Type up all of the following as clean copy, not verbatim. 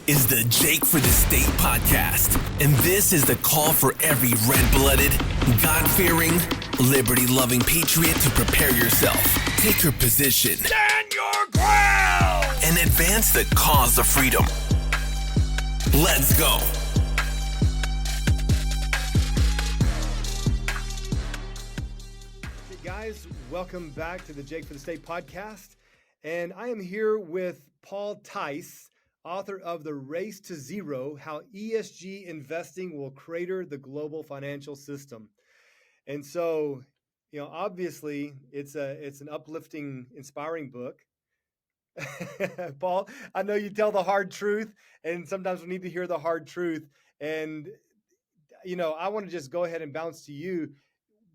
is the Jake for the State podcast, and this is the call for every red-blooded, God-fearing, liberty-loving patriot to prepare yourself, take your position, stand your ground, and advance the cause of freedom. Let's go. Hey guys, welcome back to the Jake for the State podcast, and I am here with Paul Tice, author of The Race to Zero, How ESG Investing Will Crater the Global Financial System. And so, obviously it's an uplifting, inspiring book. Paul, I know you tell the hard truth, and sometimes we need to hear the hard truth. And, I want to just go ahead and bounce to you.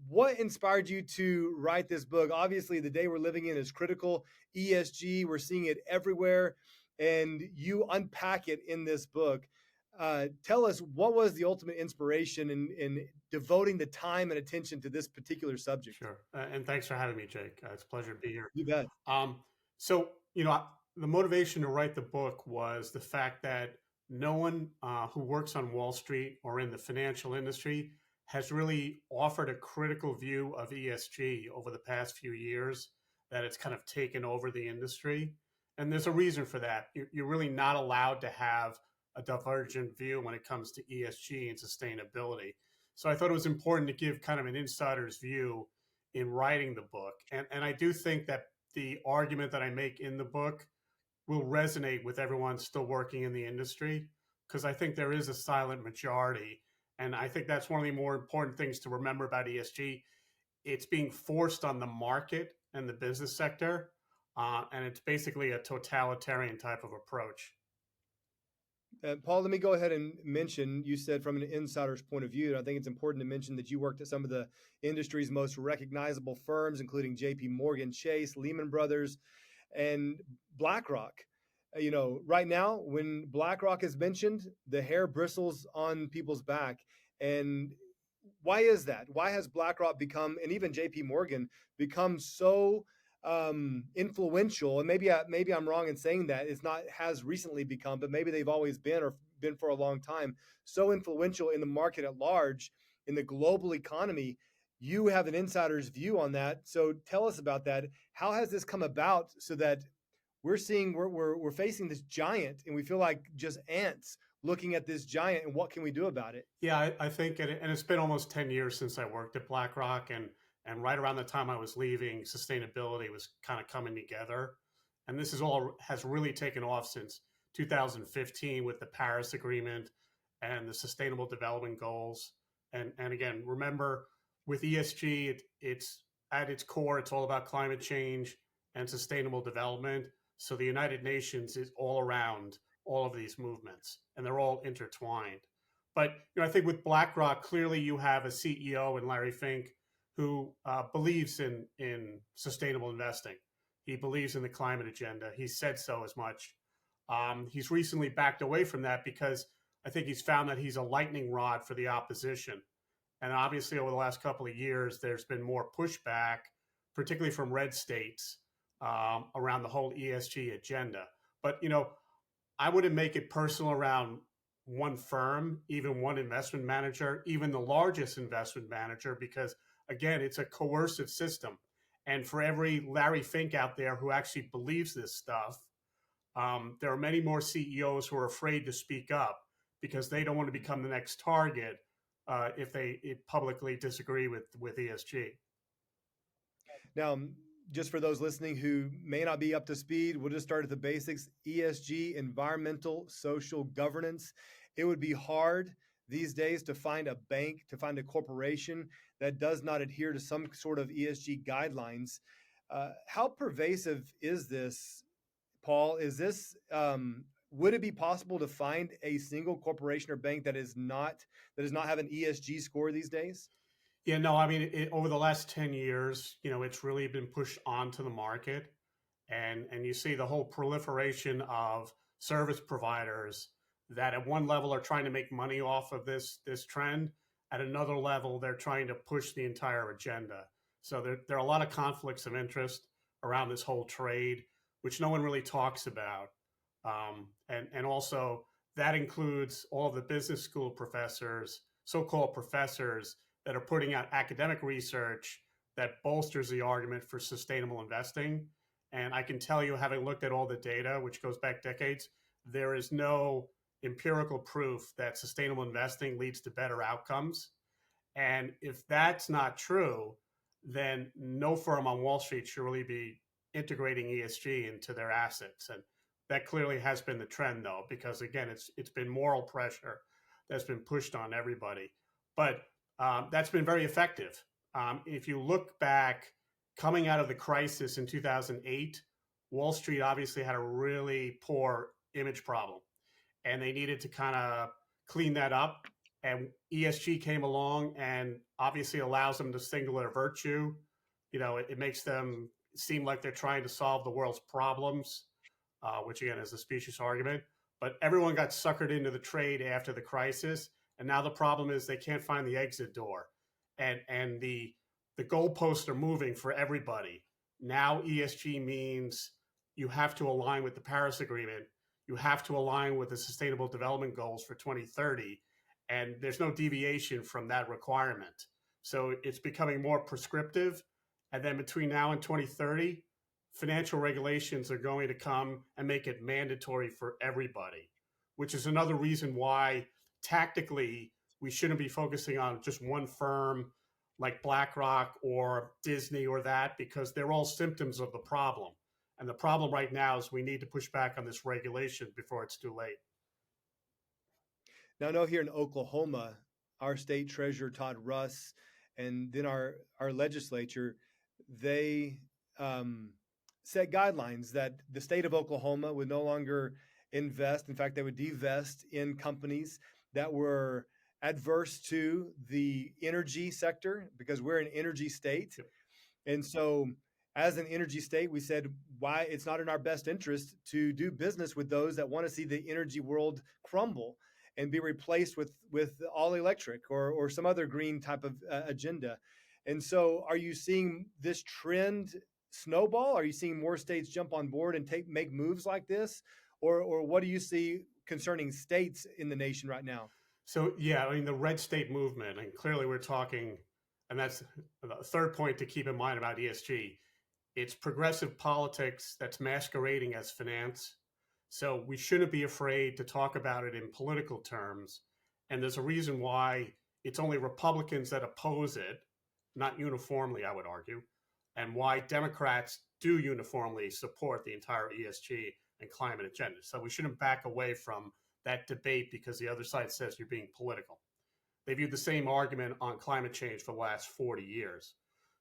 What inspired you to write this book? Obviously, the day we're living in is critical. ESG, we're seeing it everywhere. And you unpack it in this book. Tell us, what was the ultimate inspiration in devoting the time and attention to this particular subject? Sure. And thanks for having me, Jake. It's a pleasure to be here. You bet. The motivation to write the book was the fact that no one who works on Wall Street or in the financial industry has really offered a critical view of ESG over the past few years, that it's kind of taken over the industry. And there's a reason for that. You're really not allowed to have a divergent view when it comes to ESG and sustainability. So I thought it was important to give kind of an insider's view in writing the book. And I do think that the argument that I make in the book will resonate with everyone still working in the industry, because I think there is a silent majority. And I think that's one of the more important things to remember about ESG. It's being forced on the market and the business sector. And it's basically a totalitarian type of approach. Paul, let me go ahead and mention, you said from an insider's point of view, and I think it's important to mention that you worked at some of the industry's most recognizable firms, including JP Morgan Chase, Lehman Brothers, and BlackRock. Right now, when BlackRock is mentioned, the hair bristles on people's back. And why is that? Why has BlackRock become, and even JP Morgan, become so influential? And maybe I'm wrong in saying that. It's not has recently become, but maybe they've always been, or been for a long time, so influential in the market at large, in the global economy. You have an insider's view on that. So tell us about that. How has this come about so that we're facing this giant, and we feel like just ants looking at this giant, and what can we do about it? Yeah, I think, and it's been almost 10 years since I worked at BlackRock, and right around the time I was leaving, sustainability was kind of coming together. And this has really taken off since 2015 with the Paris Agreement and the Sustainable Development Goals. And again, remember, with ESG, it's at its core, it's all about climate change and sustainable development. So the United Nations is all around all of these movements, and they're all intertwined. But I think with BlackRock, clearly you have a CEO in Larry Fink who believes in sustainable investing. He believes in the climate agenda. He said so as much. He's recently backed away from that because I think he's found that he's a lightning rod for the opposition. And obviously over the last couple of years, there's been more pushback, particularly from red states, around the whole ESG agenda. But, I wouldn't make it personal around one firm, even one investment manager, even the largest investment manager, because again, it's a coercive system. And for every Larry Fink out there who actually believes this stuff, there are many more CEOs who are afraid to speak up because they don't want to become the next target if they publicly disagree with ESG. Now, just for those listening who may not be up to speed, we'll just start at the basics. ESG, environmental, social governance. It would be hard these days to find a bank, to find a corporation that does not adhere to some sort of ESG guidelines. How pervasive is this, Paul? Is this would it be possible to find a single corporation or bank that does not have an ESG score these days? Yeah, no, I mean, over the last 10 years, it's really been pushed onto the market, and you see the whole proliferation of service providers that at one level are trying to make money off of this trend. At another level, they're trying to push the entire agenda. So there are a lot of conflicts of interest around this whole trade, which no one really talks about. And also that includes all the business school professors, so-called professors that are putting out academic research that bolsters the argument for sustainable investing. And I can tell you, having looked at all the data, which goes back decades, there is no empirical proof that sustainable investing leads to better outcomes. And if that's not true, then no firm on Wall Street should really be integrating ESG into their assets. And that clearly has been the trend, though, because again, it's been moral pressure that's been pushed on everybody. But that's been very effective. If you look back, coming out of the crisis in 2008, Wall Street obviously had a really poor image problem, and they needed to kind of clean that up. And ESG came along and obviously allows them to singular virtue. You know, it makes them seem like they're trying to solve the world's problems, which again is a specious argument. But everyone got suckered into the trade after the crisis, and now the problem is they can't find the exit door, and the goalposts are moving for everybody. Now ESG means you have to align with the Paris Agreement, you have to align with the Sustainable Development Goals for 2030, and there's no deviation from that requirement. So it's becoming more prescriptive. And then between now and 2030, financial regulations are going to come and make it mandatory for everybody, which is another reason why tactically we shouldn't be focusing on just one firm like BlackRock or Disney or that, because they're all symptoms of the problem. And the problem right now is we need to push back on this regulation before it's too late. Now, I know here in Oklahoma, our state treasurer, Todd Russ, and then our legislature, they set guidelines that the state of Oklahoma would no longer invest. In fact, they would divest in companies that were adverse to the energy sector, because we're an energy state. And so as an energy state, we said why it's not in our best interest to do business with those that want to see the energy world crumble and be replaced with all electric or some other green type of agenda. And so are you seeing this trend snowball? Are you seeing more states jump on board and make moves like this? Or what do you see concerning states in the nation right now? So, yeah, I mean, the red state movement, and clearly we're talking, and that's the third point to keep in mind about ESG. It's progressive politics that's masquerading as finance. So we shouldn't be afraid to talk about it in political terms. And there's a reason why it's only Republicans that oppose it, not uniformly, I would argue, and why Democrats do uniformly support the entire ESG and climate agenda. So we shouldn't back away from that debate because the other side says you're being political. They've used the same argument on climate change for the last 40 years.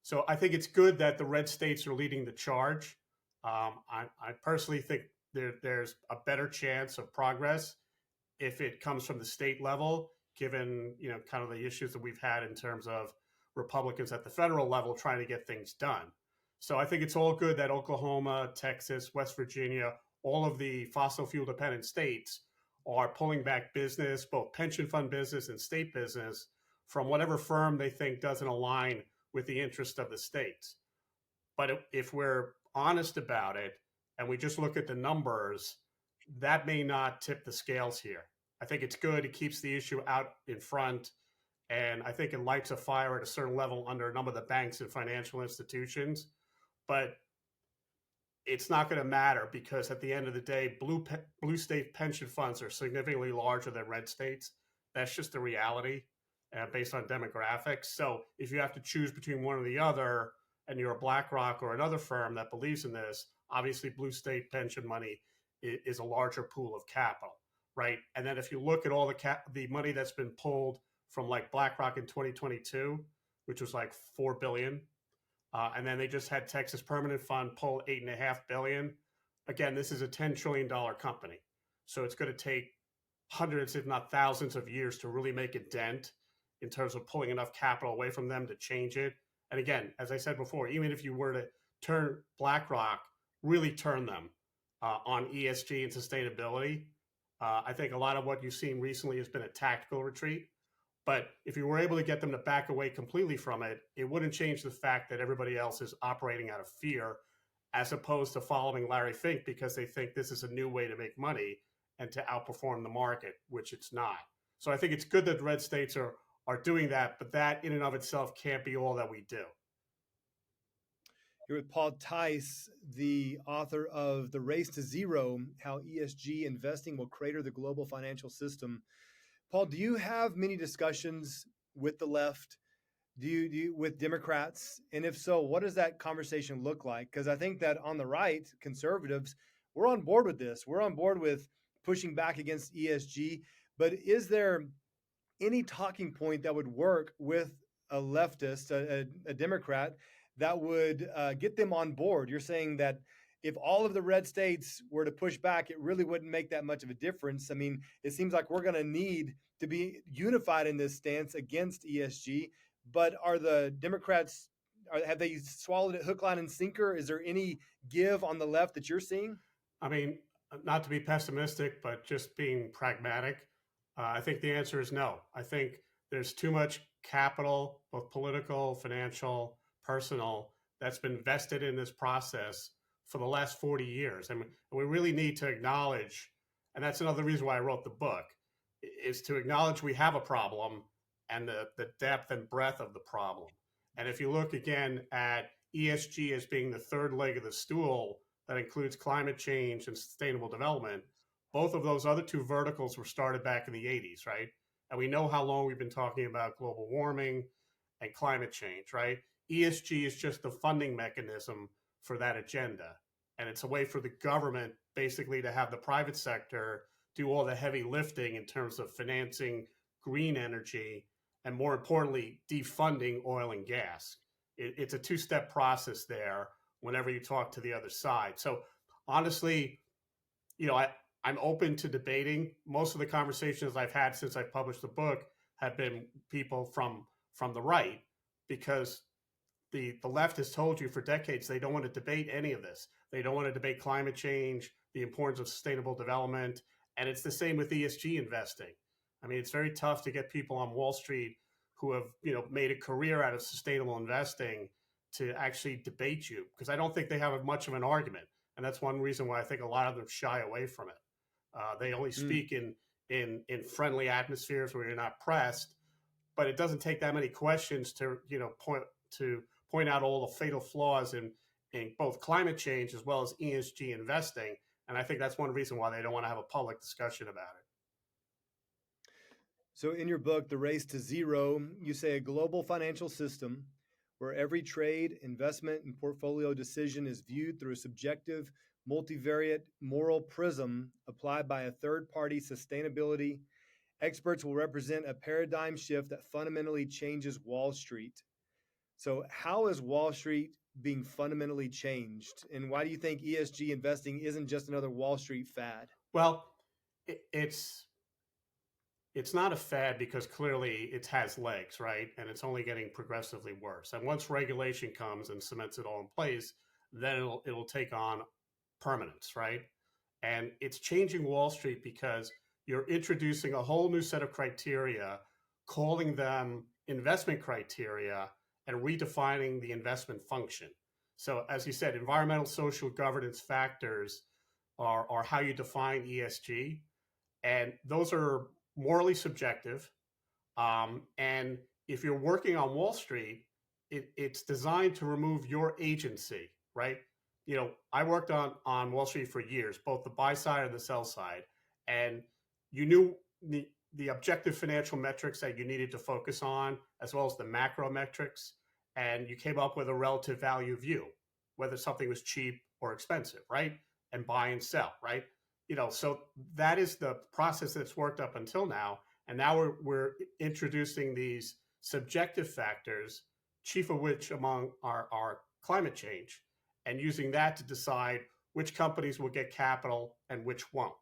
So I think it's good that the red states are leading the charge. I personally think there's a better chance of progress if it comes from the state level, given kind of the issues that we've had in terms of Republicans at the federal level trying to get things done. So I think it's all good that Oklahoma, Texas, West Virginia, all of the fossil fuel dependent states are pulling back business, both pension fund business and state business, from whatever firm they think doesn't align with the interest of the states. But if we're honest about it and we just look at the numbers, that may not tip the scales here. I think it's good. It keeps the issue out in front. And I think it lights a fire at a certain level under a number of the banks and financial institutions. But it's not going to matter because at the end of the day, blue state pension funds are significantly larger than red states. That's just the reality based on demographics. So if you have to choose between one or the other, and you're a BlackRock or another firm that believes in this, obviously blue state pension money is a larger pool of capital, right? And then if you look at all the money that's been pulled from like BlackRock in 2022, which was like $4 billion, and then they just had Texas Permanent Fund pull $8.5 billion. Again, this is a $10 trillion company. So it's going to take hundreds, if not thousands of years to really make a dent in terms of pulling enough capital away from them to change it. And again, as I said before, even if you were to turn BlackRock, really turn them on ESG and sustainability, I think a lot of what you've seen recently has been a tactical retreat. But if you were able to get them to back away completely from it, it wouldn't change the fact that everybody else is operating out of fear, as opposed to following Larry Fink because they think this is a new way to make money. and to outperform the market, which it's not. So I think it's good that the red states are doing that, but that in and of itself can't be all that we do. You're with Paul Tice, the author of The Race to Zero, How ESG Investing Will Crater the Global Financial System. Paul, do you have many discussions with the left? Do you with Democrats? And if so, what does that conversation look like? Because I think that on the right, conservatives, we're on board with this. We're on board with pushing back against ESG. But is there any talking point that would work with a leftist, a Democrat, that would get them on board? You're saying that if all of the red states were to push back, it really wouldn't make that much of a difference. I mean, it seems like we're going to need to be unified in this stance against ESG. But are the Democrats, have they swallowed it hook, line, and sinker? Is there any give on the left that you're seeing? I mean, not to be pessimistic, but just being pragmatic, I think the answer is no. I think there's too much capital, both political, financial, personal, that's been vested in this process for the last 40 years. And we really need to acknowledge, and that's another reason why I wrote the book, is to acknowledge we have a problem and the depth and breadth of the problem. And if you look again at ESG as being the third leg of the stool that includes climate change and sustainable development, both of those other two verticals were started back in the 80s, right? And we know how long we've been talking about global warming and climate change, right? ESG is just the funding mechanism for that agenda. And it's a way for the government basically to have the private sector do all the heavy lifting in terms of financing green energy and, more importantly, defunding oil and gas. It's a two-step process there whenever you talk to the other side. So honestly, I'm open to debating. Most of the conversations I've had since I published the book have been people from the right, because the left has told you for decades they don't want to debate any of this. They don't want to debate climate change, the importance of sustainable development, and it's the same with ESG investing. I mean, it's very tough to get people on Wall Street who have, made a career out of sustainable investing to actually debate you, because I don't think they have much of an argument. And that's one reason why I think a lot of them shy away from it. They only speak in friendly atmospheres where you're not pressed, but it doesn't take that many questions to, point out all the fatal flaws in both climate change as well as ESG investing. And I think that's one reason why they don't want to have a public discussion about it. So in your book, The Race to Zero, you say a global financial system where every trade, investment, and portfolio decision is viewed through a subjective, multivariate moral prism applied by a third-party sustainability. Experts will represent a paradigm shift that fundamentally changes Wall Street. So how is Wall Street being fundamentally changed? And why do you think ESG investing isn't just another Wall Street fad? Well, it's not a fad because clearly it has legs, right? And it's only getting progressively worse. And once regulation comes and cements it all in place, then it'll take on permanence, right? And it's changing Wall Street because you're introducing a whole new set of criteria, calling them investment criteria, and redefining the investment function. So as you said, environmental, social, governance factors are how you define ESG. And those are morally subjective. And if you're working on Wall Street, it's designed to remove your agency, right? I worked on Wall Street for years, both the buy side and the sell side. And you knew the objective financial metrics that you needed to focus on, as well as the macro metrics. And you came up with a relative value view, whether something was cheap or expensive, right? And buy and sell, right? So that is the process that's worked up until now. And now we're introducing these subjective factors, chief of which among are climate change, and using that to decide which companies will get capital and which won't.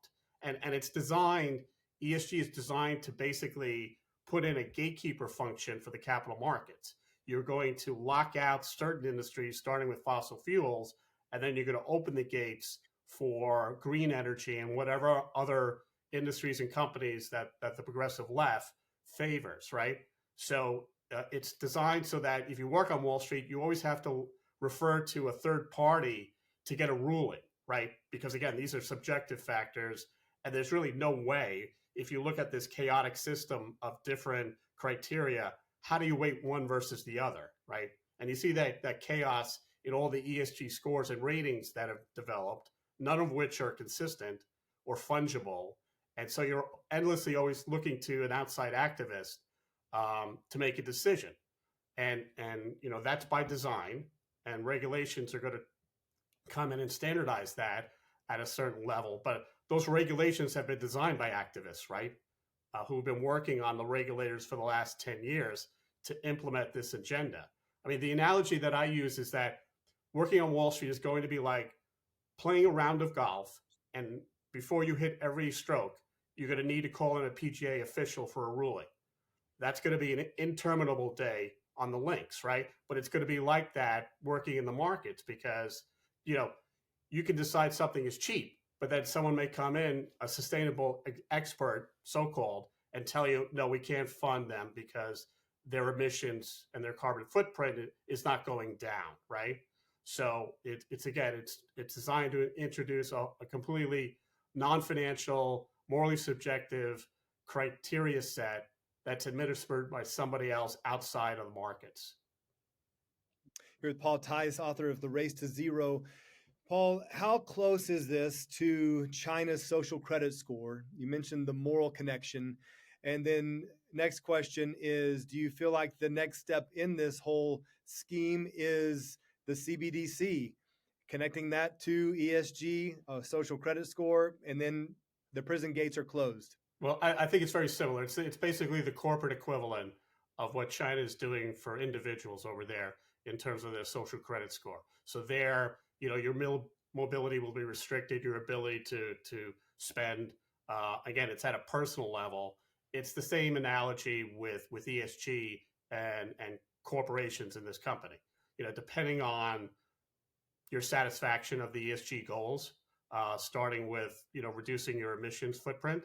And it's designed, ESG is designed to basically put in a gatekeeper function for the capital markets. You're going to lock out certain industries, starting with fossil fuels, and then you're going to open the gates for green energy and whatever other industries and companies that the progressive left favors, right? So it's designed so that if you work on Wall Street, you always have to refer to a third party to get a ruling, right? Because again, these are subjective factors, And there's really no way, if you look at this chaotic system of different criteria, how do you weight one versus the other, right? And you see that chaos in all the ESG scores and ratings that have developed, none of which are consistent or fungible. And so you're endlessly always looking to an outside activist to make a decision. And that's by design, and regulations are going to come in and standardize that at a certain level. But those regulations have been designed by activists, right? Who've been working on the regulators for the last 10 years to implement this agenda. I mean, the analogy that I use is that working on Wall Street is going to be like playing a round of golf, and before you hit every stroke, you're going to need to call in a PGA official for a ruling. That's going to be an interminable day on the links, right? But it's going to be like that working in the markets, because you can decide something is cheap, but then someone may come in, a sustainable expert, so-called, and tell you, no, we can't fund them because their emissions and their carbon footprint is not going down, right? So it's designed to introduce a completely non-financial, morally subjective criteria set that's administered by somebody else outside of the markets. Here with Paul Tice, author of The Race to Zero. Paul, how close is this to China's social credit score? You mentioned the moral connection. And then next question is, do you feel like the next step in this whole scheme is the CBDC, connecting that to ESG, a social credit score, and then the prison gates are closed? Well, I think it's very similar. It's basically the corporate equivalent of what China is doing for individuals over there in terms of their social credit score. So there, your mobility will be restricted, your ability to spend. Again, it's at a personal level. It's the same analogy with ESG and corporations in this company. Depending on your satisfaction of the ESG goals, starting with reducing your emissions footprint,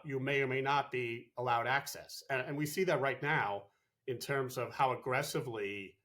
you may or may not be allowed access. And we see that right now in terms of how aggressively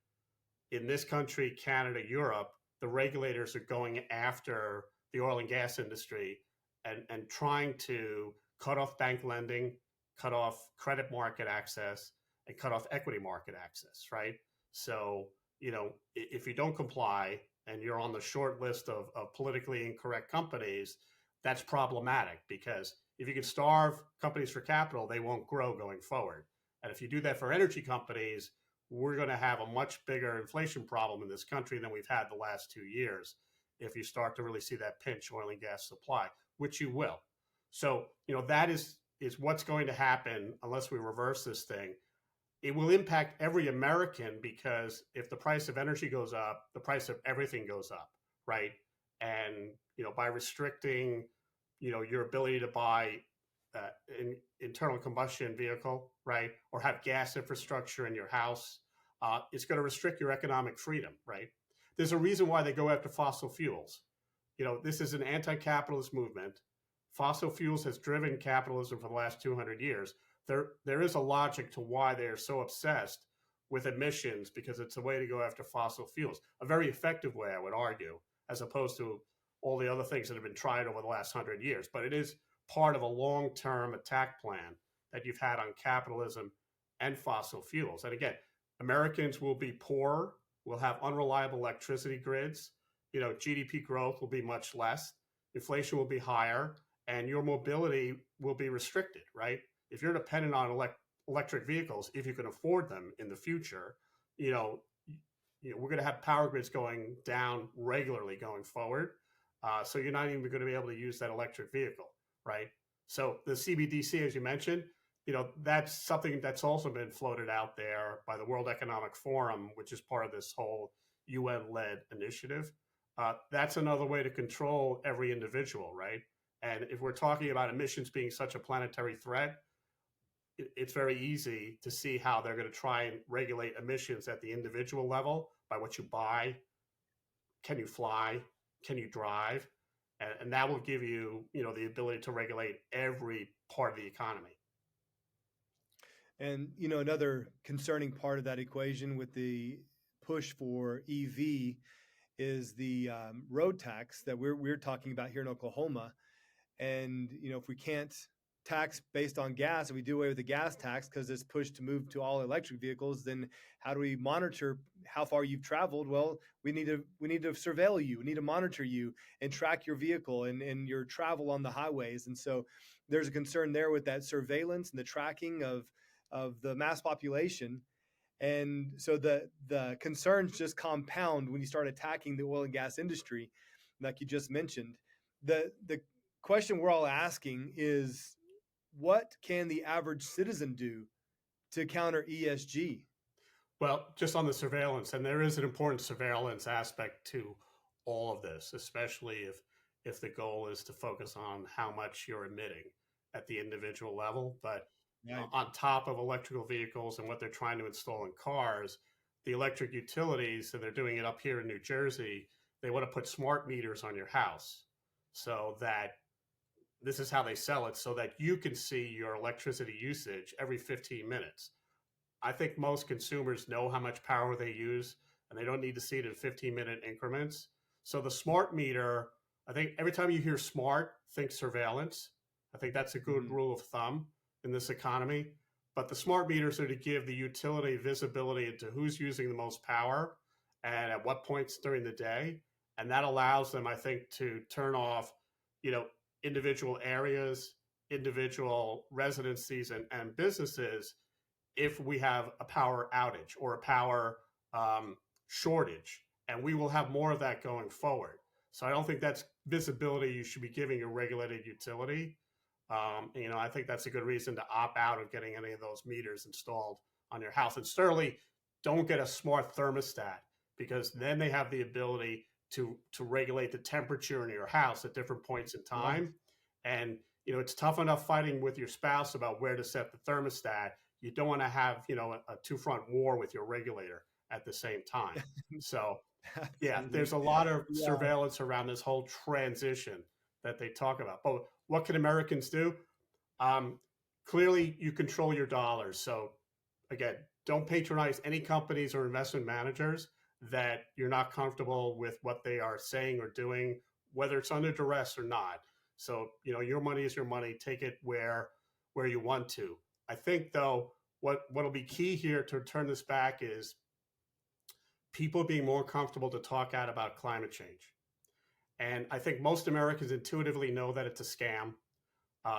in this country, Canada, Europe, the regulators are going after the oil and gas industry and trying to cut off bank lending, cut off credit market access, and cut off equity market access, right? So, if you don't comply and you're on the short list of politically incorrect companies, that's problematic, because if you can starve companies for capital, they won't grow going forward. And if you do that for energy companies, we're going to have a much bigger inflation problem in this country than we've had the last 2 years if you start to really see that pinch oil and gas supply, which you will. So, that is what's going to happen unless we reverse this thing. It will impact every American, because if the price of energy goes up, the price of everything goes up, right? And, by restricting, your ability to buy an internal combustion vehicle, right, or have gas infrastructure in your house, it's going to restrict your economic freedom, right? There's a reason why they go after fossil fuels. This is an anti-capitalist movement. Fossil fuels has driven capitalism for the last 200 years. There is a logic to why they are so obsessed with emissions, because it's a way to go after fossil fuels. A very effective way, I would argue, as opposed to all the other things that have been tried over the last 100 years. But it is part of a long-term attack plan that you've had on capitalism and fossil fuels. And again, Americans will be poor, will have unreliable electricity grids, GDP growth will be much less, inflation will be higher, and your mobility will be restricted, right? If you're dependent on electric vehicles, if you can afford them in the future, we're going to have power grids going down regularly going forward. So you're not even going to be able to use that electric vehicle, right? So the CBDC, as you mentioned, that's something that's also been floated out there by the World Economic Forum, which is part of this whole UN-led initiative. That's another way to control every individual, right? And if we're talking about emissions being such a planetary threat, it's very easy to see how they're going to try and regulate emissions at the individual level by what you buy. Can you fly? Can you drive? And that will give you, the ability to regulate every part of the economy. And, another concerning part of that equation with the push for EV is the road tax that we're talking about here in Oklahoma. And, if we can't tax based on gas, and we do away with the gas tax because it's pushed to move to all electric vehicles, then how do we monitor how far you've traveled? Well, we need to surveil you. We need to monitor you and track your vehicle and your travel on the highways. And so there's a concern there with that surveillance and the tracking of the mass population. And so the concerns just compound when you start attacking the oil and gas industry, like you just mentioned. The question we're all asking is, what can the average citizen do to counter ESG? Well, just on the surveillance, and there is an important surveillance aspect to all of this, especially if the goal is to focus on how much you're emitting at the individual level. But Right. on top of electrical vehicles and what they're trying to install in cars, the electric utilities, and they're doing it up here in New Jersey, they want to put smart meters on your house so that this is how they sell it, so that you can see your electricity usage every 15 minutes. I think most consumers know how much power they use, and they don't need to see it in 15-minute increments. So the smart meter, I think every time you hear smart, think surveillance. I think that's a good rule of thumb in this economy. But the smart meters are to give the utility visibility into who's using the most power and at what points during the day. And that allows them, I think, to turn off, individual areas, individual residencies and businesses if we have a power outage or a power shortage. And we will have more of that going forward. So I don't think that's visibility you should be giving a regulated utility. I think that's a good reason to opt out of getting any of those meters installed on your house. And certainly don't get a smart thermostat, because then they have the ability to regulate the temperature in your house at different points in time. And, it's tough enough fighting with your spouse about where to set the thermostat. You don't want to have, a two-front war with your regulator at the same time. So, yeah, there's a lot of surveillance around this whole transition that they talk about. But what can Americans do? Clearly, you control your dollars. So, again, don't patronize any companies or investment managers that you're not comfortable with what they are saying or doing, whether it's under duress or not. So, your money is your money. Take it where you want to. I think, though, what'll be key here to turn this back is people being more comfortable to talk out about climate change. And I think most Americans intuitively know that it's a scam.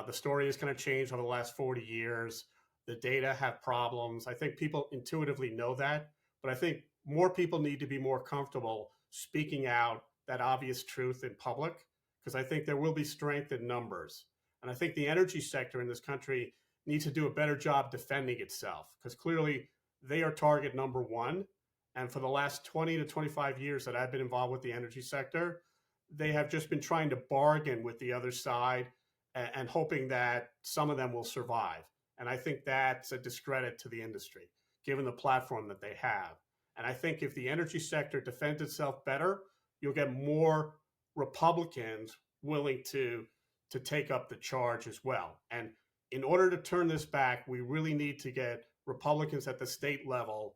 The story is going to change over the last 40 years. The data have problems. I think people intuitively know that, but I think more people need to be more comfortable speaking out that obvious truth in public, because I think there will be strength in numbers. And I think the energy sector in this country needs to do a better job defending itself, because clearly they are target number one. And for the last 20 to 25 years that I've been involved with the energy sector, they have just been trying to bargain with the other side and hoping that some of them will survive. And I think that's a discredit to the industry, given the platform that they have. And I think if the energy sector defends itself better, you'll get more Republicans willing to take up the charge as well. And in order to turn this back, we really need to get Republicans at the state level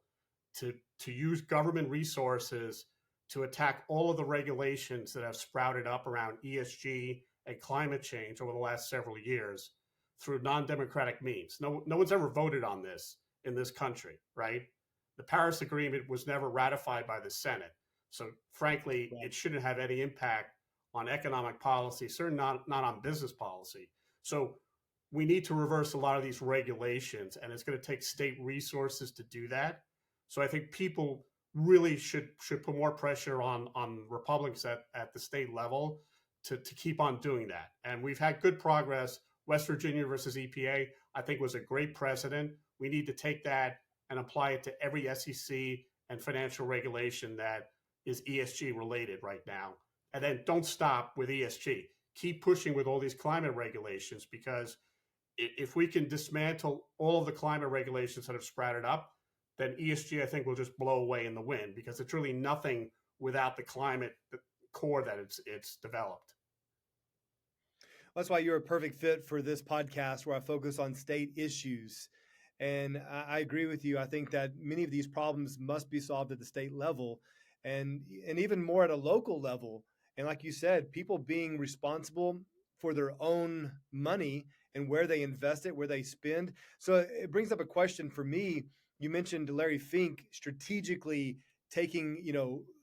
to use government resources to attack all of the regulations that have sprouted up around ESG and climate change over the last several years through non-democratic means. No one's ever voted on this in this country, right? The Paris Agreement was never ratified by the Senate. So frankly, it shouldn't have any impact on economic policy, certainly not on business policy. So we need to reverse a lot of these regulations, and it's going to take state resources to do that. So I think people really should put more pressure on Republicans at the state level to keep on doing that. And we've had good progress. West Virginia versus EPA, I think, was a great precedent. We need to take that and apply it to every SEC and financial regulation that is ESG related right now. And then don't stop with ESG. Keep pushing with all these climate regulations, because if we can dismantle all of the climate regulations that have sprouted up, then ESG, I think, will just blow away in the wind, because it's really nothing without the climate core that it's developed. That's why you're a perfect fit for this podcast, where I focus on state issues. And I agree with you. I think that many of these problems must be solved at the state level, and even more at a local level. And like you said, people being responsible for their own money and where they invest it, where they spend. So it brings up a question for me. You mentioned Larry Fink strategically taking,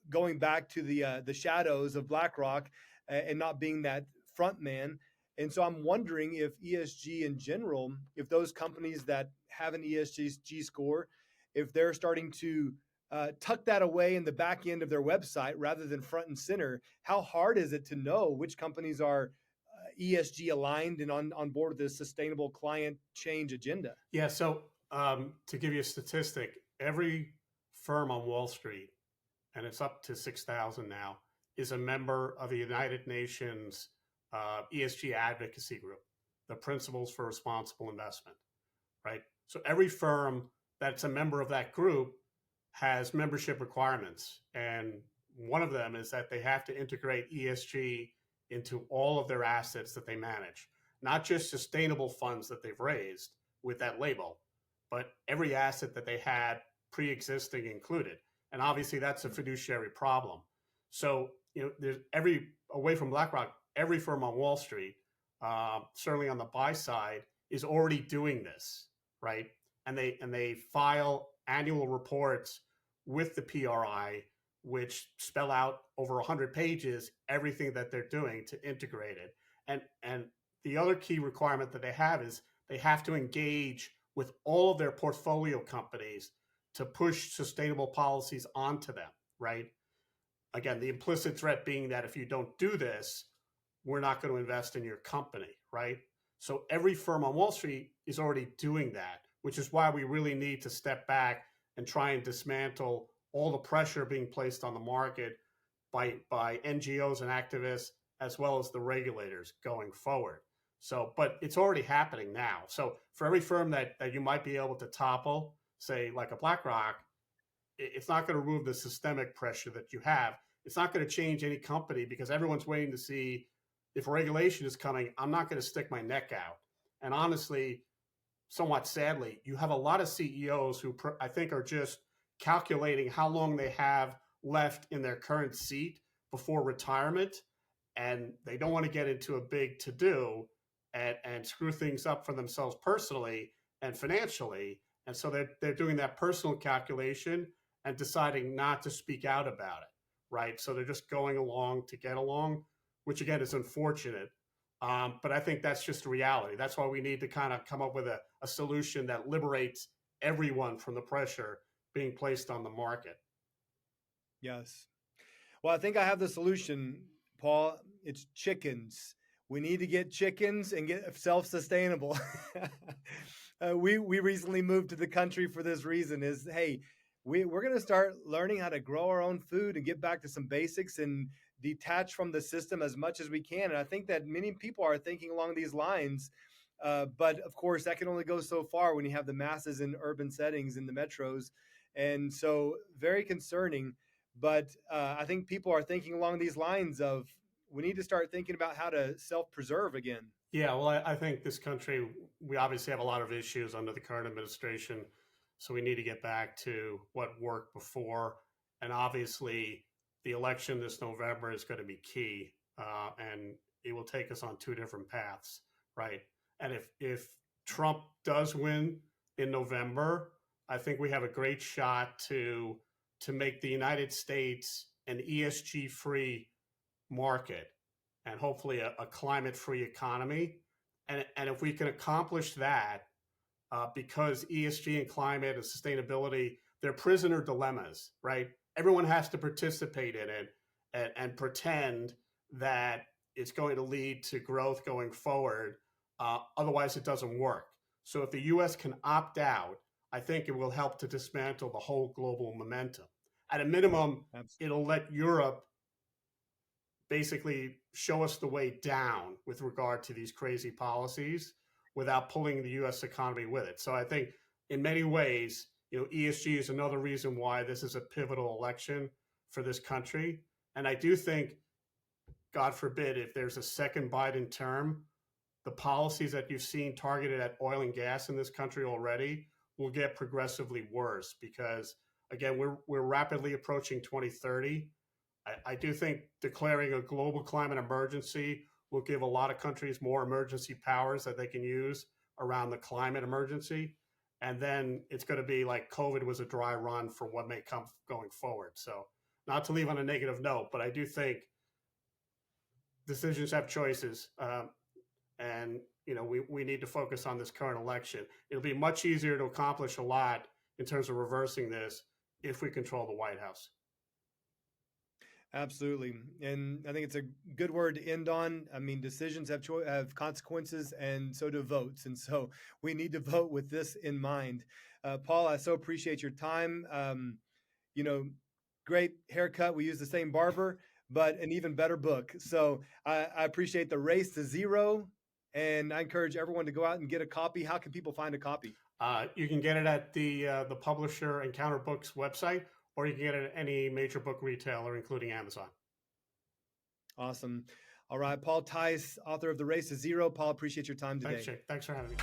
going back to the shadows of BlackRock and not being that front man. And so I'm wondering if ESG in general, if those companies that have an ESG score, if they're starting to tuck that away in the back end of their website rather than front and center. How hard is it to know which companies are ESG aligned and on board with this sustainable client change agenda? Yeah. So to give you a statistic, every firm on Wall Street, and it's up to 6,000 now, is a member of the United Nations ESG advocacy group, the Principles for Responsible Investment, right? So every firm that's a member of that group has membership requirements. And one of them is that they have to integrate ESG into all of their assets that they manage, not just sustainable funds that they've raised with that label, but every asset that they had pre-existing included. And obviously that's a fiduciary problem. So, there's away from BlackRock, every firm on Wall Street, certainly on the buy side, is already doing this, right? And they file annual reports with the PRI, which spell out over 100 pages everything that they're doing to integrate it. And the other key requirement that they have is they have to engage with all of their portfolio companies to push sustainable policies onto them, right? Again, the implicit threat being that if you don't do this, we're not going to invest in your company, right? So every firm on Wall Street is already doing that, which is why we really need to step back and try and dismantle all the pressure being placed on the market by NGOs and activists, as well as the regulators going forward. So, but it's already happening now. So for every firm that you might be able to topple, say like a BlackRock, it's not going to remove the systemic pressure that you have. It's not going to change any company because everyone's waiting to see if regulation is coming. I'm not going to stick my neck out. And honestly, somewhat sadly, you have a lot of CEOs who I think are just calculating how long they have left in their current seat before retirement. And they don't want to get into a big to-do and screw things up for themselves personally and financially. And so they're doing that personal calculation and deciding not to speak out about it, right? So they're just going along to get along, which again is unfortunate. But I think that's just a reality. That's why we need to kind of come up with a solution that liberates everyone from the pressure being placed on the market. Yes. Well, I think I have the solution, Paul. It's chickens. We need to get chickens and get self-sustainable. We recently moved to the country for this reason is, hey, we're going to start learning how to grow our own food and get back to some basics and detach from the system as much as we can. And I think that many people are thinking along these lines. But of course, that can only go so far when you have the masses in urban settings in the metros. And so very concerning. But I think people are thinking along these lines of we need to start thinking about how to self-preserve again. Yeah, well, I think this country, we obviously have a lot of issues under the current administration. So we need to get back to what worked before. And obviously, the election this November is going to be key. And it will take us on two different paths, right? And if Trump does win in November, I think we have a great shot to make the United States an ESG-free market and hopefully a climate-free economy. And if we can accomplish that, because ESG and climate and sustainability, they're prisoner dilemmas, right? Everyone has to participate in it and pretend that it's going to lead to growth going forward. Otherwise, it doesn't work. So if the U.S. can opt out, I think it will help to dismantle the whole global momentum. At a minimum, it'll let Europe basically show us the way down with regard to these crazy policies without pulling the U.S. economy with it. So I think in many ways, ESG is another reason why this is a pivotal election for this country. And I do think, God forbid, if there's a second Biden term, the policies that you've seen targeted at oil and gas in this country already will get progressively worse because, again, we're rapidly approaching 2030. I do think declaring a global climate emergency will give a lot of countries more emergency powers that they can use around the climate emergency. And then it's going to be like COVID was a dry run for what may come going forward. So not to leave on a negative note, but I do think decisions have choices. And, we need to focus on this current election. It'll be much easier to accomplish a lot in terms of reversing this if we control the White House. Absolutely. And I think it's a good word to end on. I mean, decisions have consequences, and so do votes. And so we need to vote with this in mind. Paul, I so appreciate your time. Great haircut. We use the same barber, but an even better book. So I appreciate The Race to Zero. And I encourage everyone to go out and get a copy. How can people find a copy? You can get it at the publisher Encounter Books website, or you can get it at any major book retailer, including Amazon. Awesome. All right. Paul Tice, author of The Race to Zero. Paul, appreciate your time today. Thanks, Jake. Thanks for having me.